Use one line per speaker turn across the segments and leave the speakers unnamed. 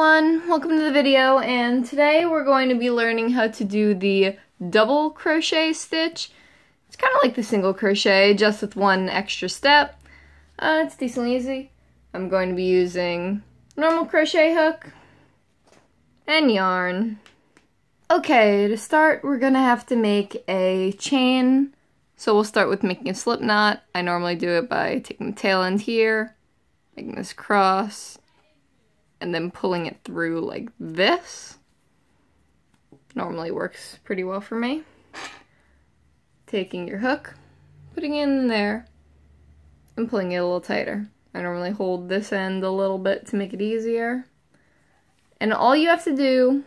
everyone, welcome to the video, and today we're going to be learning how to do the double crochet stitch. It's kind of like the single crochet, just with one extra step. It's decently easy. I'm going to be using normal crochet hook and yarn. Okay, to start we're gonna have to make a chain. So we'll start with making a slip knot. I normally do it by taking the tail end here, making this cross, and then pulling it through like this. Normally works pretty well for me. Taking your hook, putting it in there, and pulling it a little tighter. I normally hold this end a little bit to make it easier. And all you have to do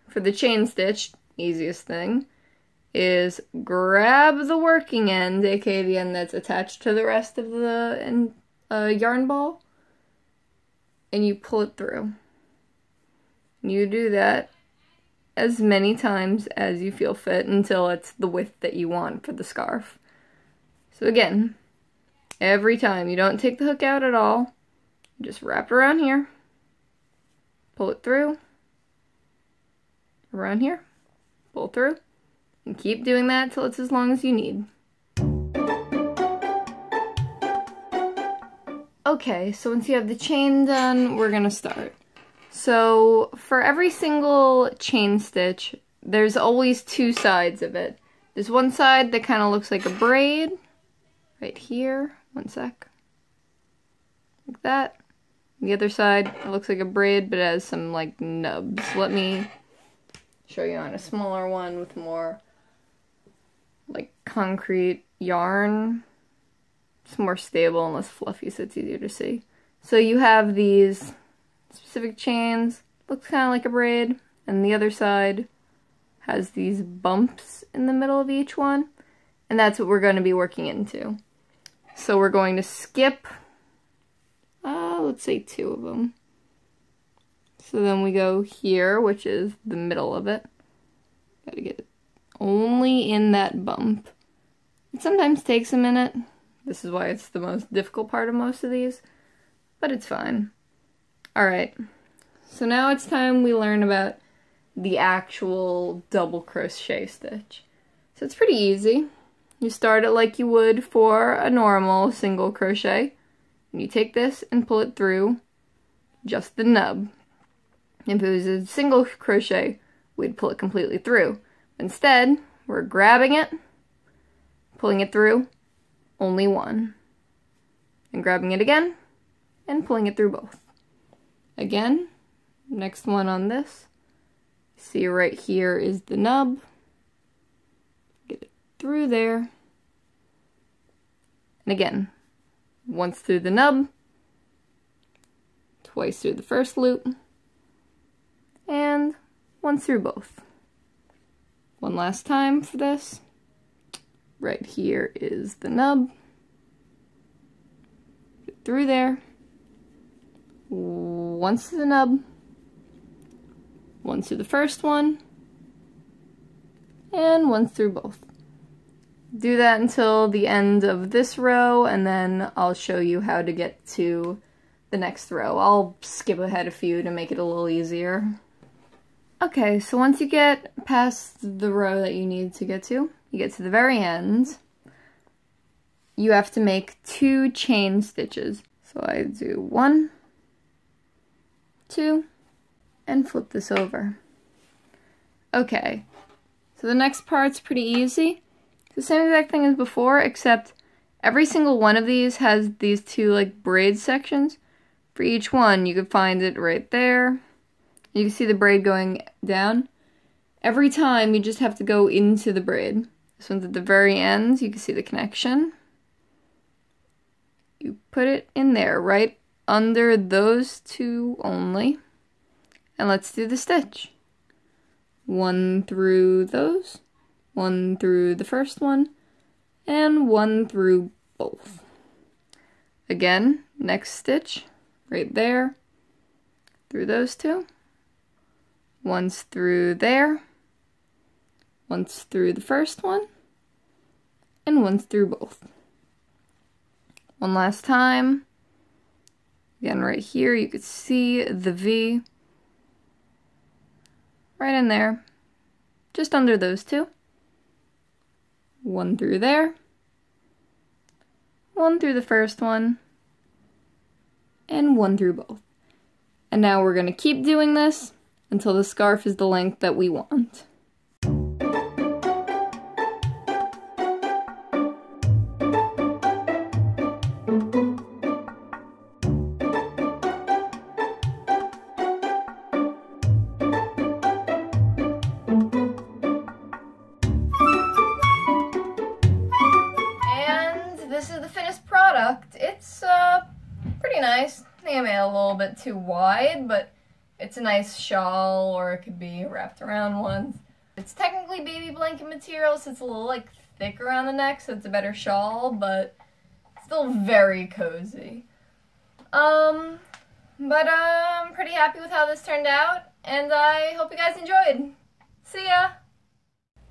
for the chain stitch, easiest thing, is grab the working end, aka the end that's attached to the rest of the yarn ball, and you pull it through. You do that as many times as you feel fit until it's the width that you want for the scarf. So again, every time, you don't take the hook out at all, you just wrap it around here, pull it through, around here, pull through, and keep doing that till it's as long as you need. Okay, so once you have the chain done, we're gonna start. So for every single chain stitch, there's always two sides of it. There's one side that kind of looks like a braid, right here, one sec, like that. The other side, it looks like a braid, but it has some like nubs. Let me show you on a smaller one with more like concrete yarn. It's more stable and less fluffy, so it's easier to see. So you have these specific chains, looks kind of like a braid, and the other side has these bumps in the middle of each one, and that's what we're going to be working into. So we're going to skip, let's say 2 of them. So then we go here, which is the middle of it. Gotta get it only in that bump. It sometimes takes a minute. This is why it's the most difficult part of most of these, but it's fine. Alright, so now it's time we learn about the actual double crochet stitch. So it's pretty easy. You start it like you would for a normal single crochet. And you take this and pull it through just the nub. If it was a single crochet, we'd pull it completely through. Instead, we're grabbing it, pulling it through, only one, and grabbing it again, and pulling it through both. Again, next one on this, see right here is the nub, get it through there, and again, once through the nub, twice through the first loop, and once through both. One last time for this. Right here is the nub. Get through there. Once to the nub. Once through the first one. And once through both. Do that until the end of this row, and then I'll show you how to get to the next row. I'll skip ahead a few to make it a little easier. Okay, so once you get past the row that you need to get to, you get to the very end, you have to make 2 chain stitches. So I do 1, 2, and flip this over. Okay, so the next part's pretty easy. It's the same exact thing as before, except every single one of these has these 2 like braid sections. For each one, you can find it right there. You can see the braid going down. Every time, you just have to go into the braid. This one's at the very end. You can see the connection. You put it in there, right under those 2 only. And let's do the stitch. 1 through those, 1 through the first one, and 1 through both. Again, next stitch, right there, through those 2. Once through there, once through the first one, and once through both. One last time. Again, right here, you could see the V. right in there, just under those two. One through there, one through the first one, and one through both. And now we're going to keep doing this until the scarf is the length that we want. This is the finished product. It's pretty nice. I think I made it a little bit too wide, but it's a nice shawl, or it could be wrapped around once. It's technically baby blanket material, so it's a little like thick around the neck, so it's a better shawl, but still very cozy. I'm pretty happy with how this turned out, and I hope you guys enjoyed. See ya!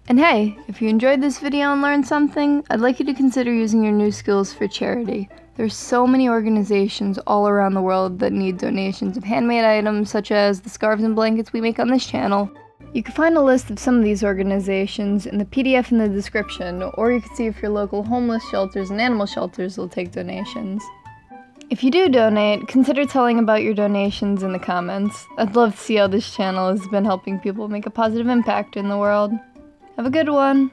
And hey, if you enjoyed this video and learned something, I'd like you to consider using your new skills for charity. There's so many organizations all around the world that need donations of handmade items such as the scarves and blankets we make on this channel. You can find a list of some of these organizations in the PDF in the description, or you can see if your local homeless shelters and animal shelters will take donations. If you do donate, consider telling about your donations in the comments. I'd love to see how this channel has been helping people make a positive impact in the world. Have a good one!